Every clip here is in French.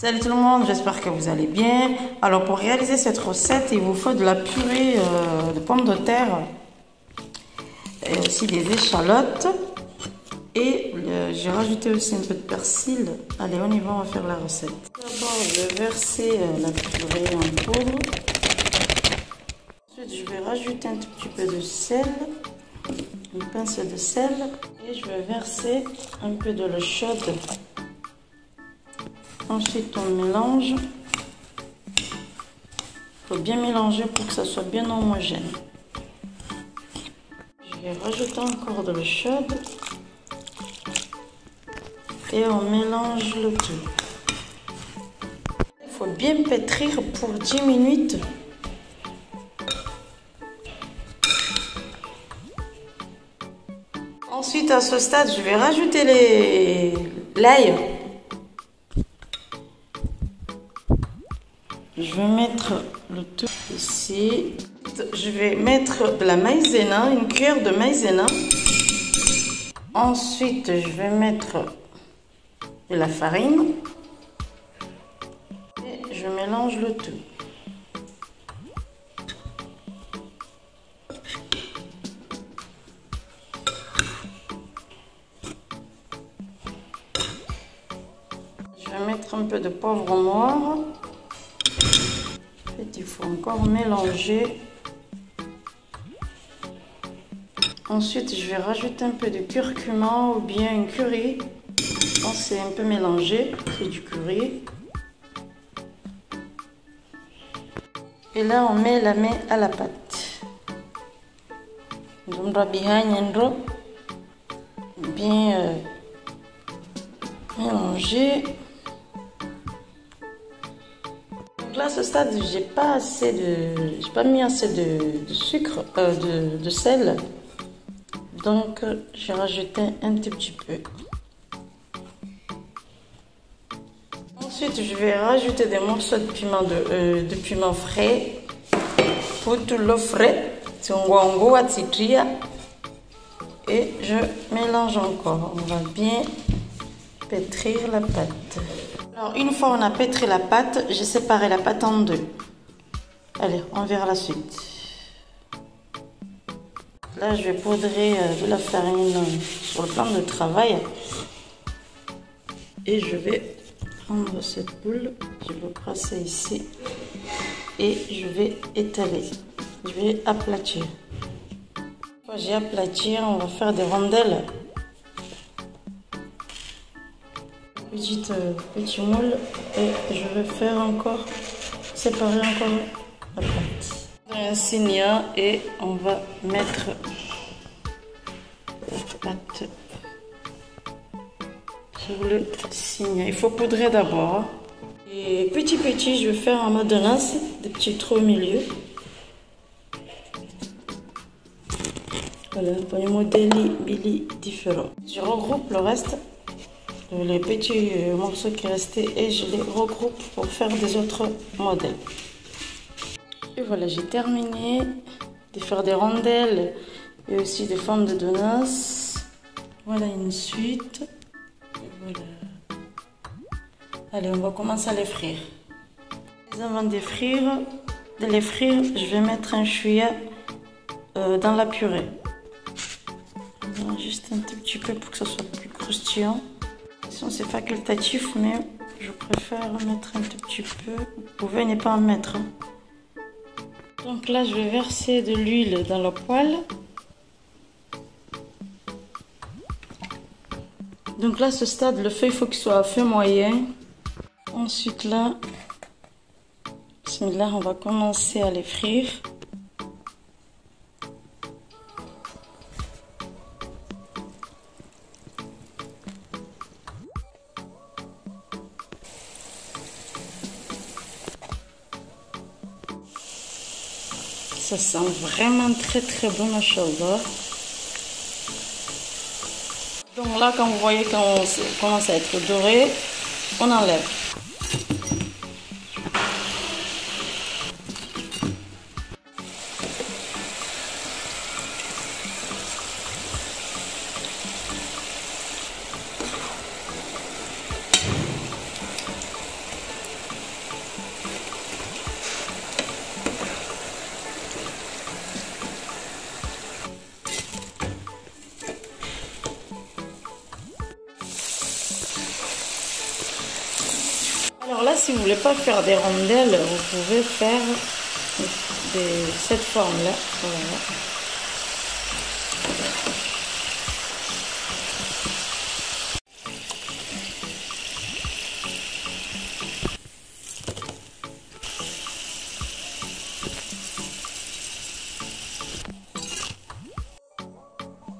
Salut tout le monde, j'espère que vous allez bien. Alors pour réaliser cette recette, il vous faut de la purée de pommes de terre et aussi des échalotes. Et j'ai rajouté aussi un peu de persil. Allez, on y va, on va faire la recette. D'abord, je vais verser la purée en poudre. Ensuite, je vais rajouter un tout petit peu de sel, une pincée de sel. Et je vais verser un peu de l'eau chaude. Ensuite, on mélange. Il faut bien mélanger pour que ça soit bien homogène. Je vais rajouter encore de l'eau chaude. Et on mélange le tout. Il faut bien pétrir pour 10 minutes. Ensuite, à ce stade, je vais rajouter l'ail. Je vais mettre le tout ici. Je vais mettre de la maïzena, une cuillère de maïzena. Ensuite, je vais mettre de la farine. Et je mélange le tout. Je vais mettre un peu de poivre noir. Il faut encore mélanger. Ensuite, je vais rajouter un peu de curcuma ou bien un curry. Quand c'est un peu mélangé, c'est du curry. Et là, on met la main à la pâte. Bien mélanger. Là, à ce stade, j'ai pas mis assez de sucre, de sel. Donc, j'ai rajouté un tout petit peu. Ensuite, je vais rajouter des morceaux de piment frais. Pour tout le frais, et je mélange encore. On va bien pétrir la pâte. Alors, une fois on a pétri la pâte, j'ai séparé la pâte en deux. Allez, on verra la suite. Là, je vais poudrer de la farine sur le plan de travail. Et je vais prendre cette boule, je vais presser ici. Et je vais étaler. Je vais aplatir. Quand j'ai aplati, on va faire des rondelles. Petit moule, et je vais faire encore séparer encore la pâte. Un signa et on va mettre la pâte sur le signa. Il faut poudrer d'abord. Et petit, je vais faire en mode de rince, des petits trous au milieu. Voilà, pour les modèles différents. Je regroupe le reste. Les petits morceaux qui restaient et je les regroupe pour faire des autres modèles. Et voilà, j'ai terminé de faire des rondelles et aussi des formes de donuts. Voilà une suite. Voilà. Allez, on va commencer à les frire. Avant de les frire, je vais mettre un chouïa dans la purée. Voilà, juste un tout petit peu pour que ça soit plus croustillant. C'est facultatif, mais je préfère en mettre un tout petit peu. Vous pouvez ne pas en mettre. Donc là, je vais verser de l'huile dans la poêle. Donc là, à ce stade, le feu, il faut qu'il soit à feu moyen. Ensuite là, bismillah, on va commencer à les frire. Ça sent vraiment très bon, machallah. Donc là, quand vous voyez qu'on commence à être doré, on enlève. Là, si vous voulez pas faire des rondelles, vous pouvez faire cette forme-là.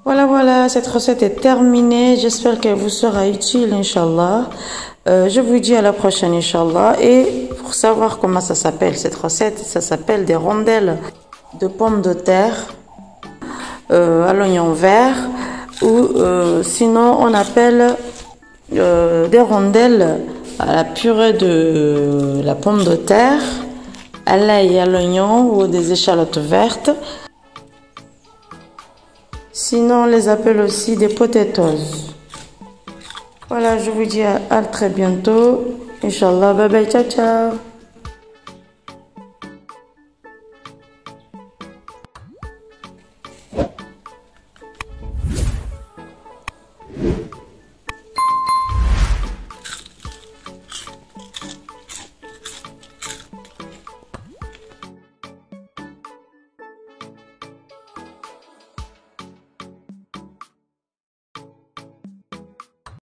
Voilà. Voilà, cette recette est terminée. J'espère qu'elle vous sera utile, Inch'Allah. Je vous dis à la prochaine, Inch'Allah. Et pour savoir comment ça s'appelle, cette recette, ça s'appelle des rondelles de pommes de terre à l'oignon vert. Ou sinon, on appelle des rondelles à la purée de la pomme de terre, à l'ail et à l'oignon ou des échalotes vertes. Sinon, on les appelle aussi des potatoes. Voilà, je vous dis à très bientôt. Inch'Allah, bye bye, ciao, ciao.